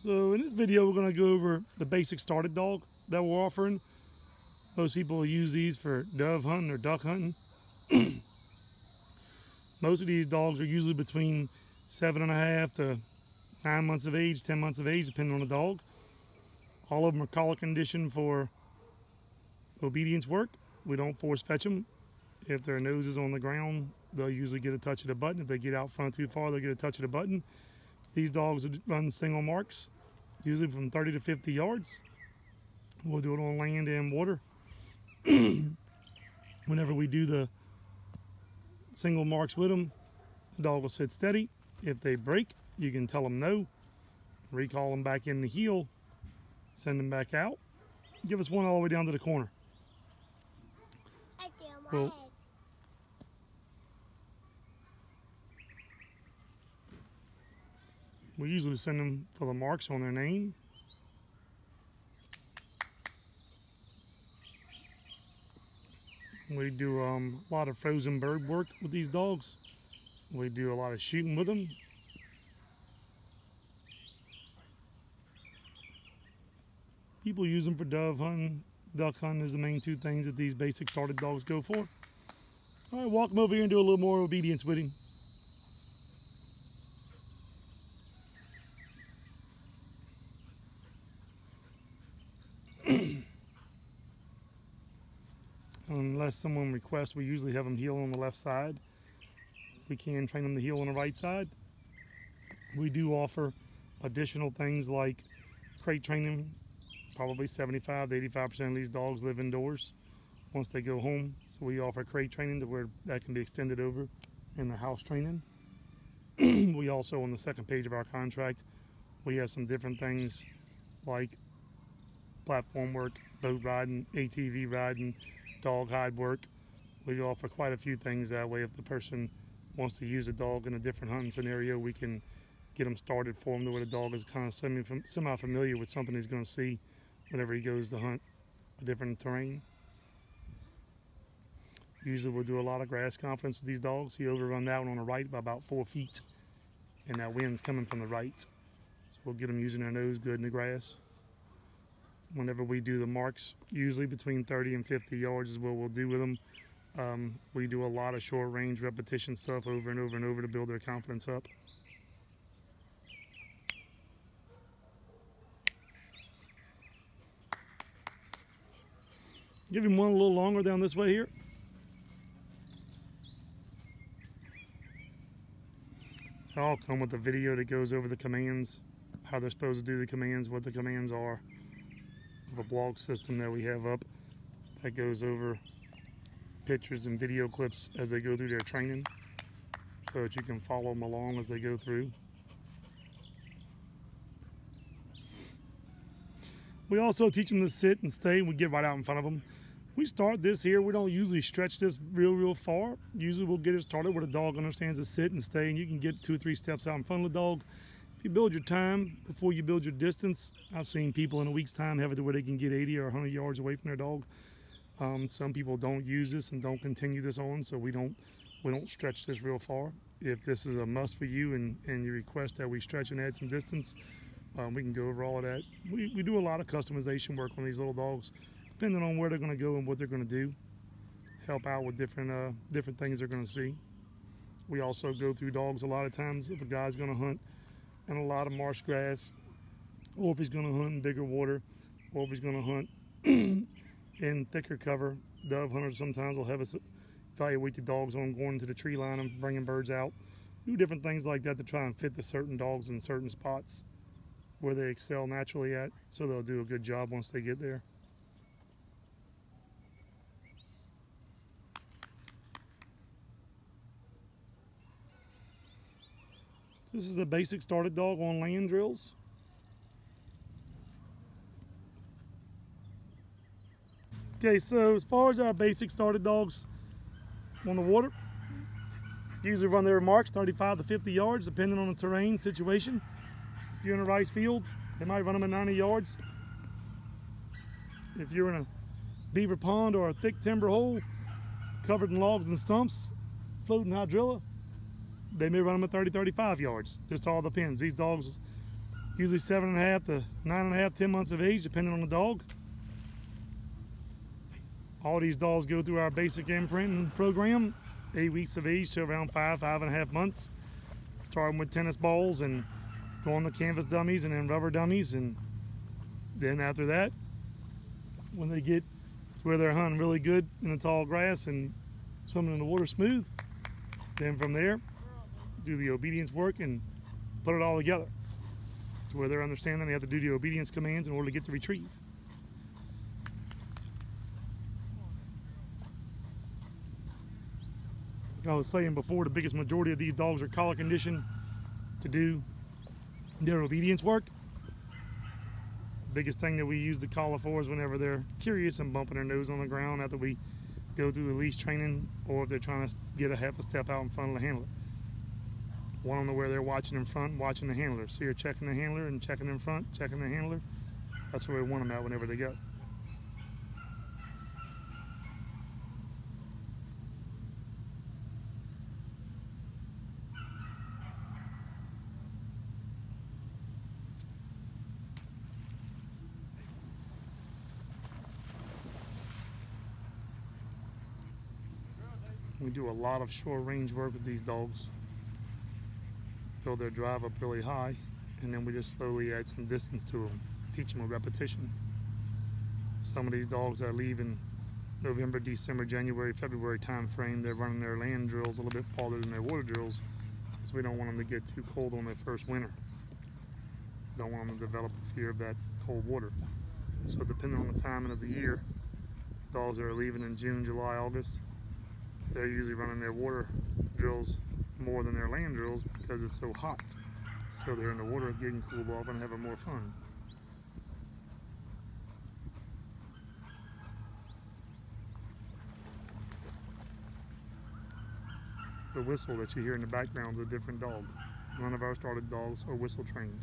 So in this video, we're going to go over the basic started dog that we're offering. Most people use these for dove hunting or duck hunting. Most of these dogs are usually between 7.5 to 9 months of age, 10 months of age, depending on the dog. All of them are collar conditioned for obedience work. We don't force fetch them. If their nose is on the ground, they'll usually get a touch of the button. If they get out front too far, they'll get a touch of the button. These dogs run single marks, usually from 30 to 50 yards. We'll do it on land and water. Whenever we do the single marks with them, the dog will sit steady. If they break, you can tell them no, recall them back in the heel, send them back out. Give us one all the way down to the corner. We usually send them for the marks on their name. We do a lot of frozen bird work with these dogs. We do a lot of shooting with them. People use them for dove hunting. Duck hunting is the main two things that these basic started dogs go for. All right, walk him over here and do a little more obedience with him. Unless someone requests, we usually have them heel on the left side. We can train them to heel on the right side. We do offer additional things like crate training. Probably 75 to 85% of these dogs live indoors once they go home. So we offer crate training to where that can be extended over in the house training. We also, on the second page of our contract, we have some different things like platform work, boat riding, ATV riding, dog hide work. We offer quite a few things that way. If the person wants to use a dog in a different hunting scenario, we can get them started for them to where the dog is kind of semi-familiar with something he's going to see whenever he goes to hunt a different terrain. Usually we'll do a lot of grass confidence with these dogs. He overrun that one on the right by about 4 feet, and that wind's coming from the right. So we'll get them using their nose good in the grass. Whenever we do the marks, usually between 30 and 50 yards is what we'll do with them. We do a lot of short range repetition stuff over and over and over to build their confidence up. Give him one a little longer down this way here. I'll come with a video that goes over the commands, how they're supposed to do the commands, what the commands are. A blog system that we have up that goes over pictures and video clips as they go through their training so that you can follow them along as they go through. We also teach them to sit and stay, and we get right out in front of them. We start this here. We don't usually stretch this real far. Usually we'll get it started where the dog understands to sit and stay, and you can get 2 or 3 steps out in front of the dog. If you build your time before you build your distance, I've seen people in a week's time have it to where they can get 80 or 100 yards away from their dog. Some people don't use this and don't continue this on, so we don't stretch this real far. If this is a must for you and you request that we stretch and add some distance, we can go over all of that. We do a lot of customization work on these little dogs, depending on where they're going to go and what they're going to do. Help out with different things they're going to see. We also go through dogs a lot of times if a guy's going to hunt and a lot of marsh grass, or if he's going to hunt in bigger water, or if he's going to hunt in thicker cover. Dove hunters sometimes will have us evaluate the dogs on going into the tree line and bringing birds out. Do different things like that to try and fit the certain dogs in certain spots where they excel naturally at, so they'll do a good job once they get there. This is the basic started dog on land drills. Okay, so as far as our basic started dogs on the water, usually run their marks 35 to 50 yards depending on the terrain situation. If you're in a rice field, they might run them at 90 yards. If you're in a beaver pond or a thick timber hole covered in logs and stumps, floating hydrilla, they may run them at 30, 35 yards. Just all depends. These dogs usually 7.5 to 9.5, 10 months of age, depending on the dog. All these dogs go through our basic imprinting program, 8 weeks of age to around 5.5 months, starting with tennis balls and going to canvas dummies and then rubber dummies. And then after that, when they get to where they're hunting really good in the tall grass and swimming in the water smooth, then from there, do the obedience work and put it all together to where they're understanding they have to do the obedience commands in order to get the retrieve. Like I was saying before, the biggest majority of these dogs are collar conditioned to do their obedience work. The biggest thing that we use the collar for is whenever they're curious and bumping their nose on the ground after we go through the leash training, or if they're trying to get a half a step out in front of the handler. Want them to where they're watching in front and watching the handler. So you're checking the handler and checking in front, checking the handler. That's where we want them at whenever they go. We do a lot of short range work with these dogs. Build their drive up really high, and then we just slowly add some distance to them, teach them a repetition. Some of these dogs that leave in November, December, January, February time frame, they're running their land drills a little bit farther than their water drills, because we don't want them to get too cold on their first winter. Don't want them to develop a fear of that cold water. So depending on the timing of the year, dogs that are leaving in June, July, August, they're usually running their water drills more than their land drills because it's so hot. So they're in the water getting cooled off and having more fun. The whistle that you hear in the background is a different dog. None of our started dogs are whistle trained.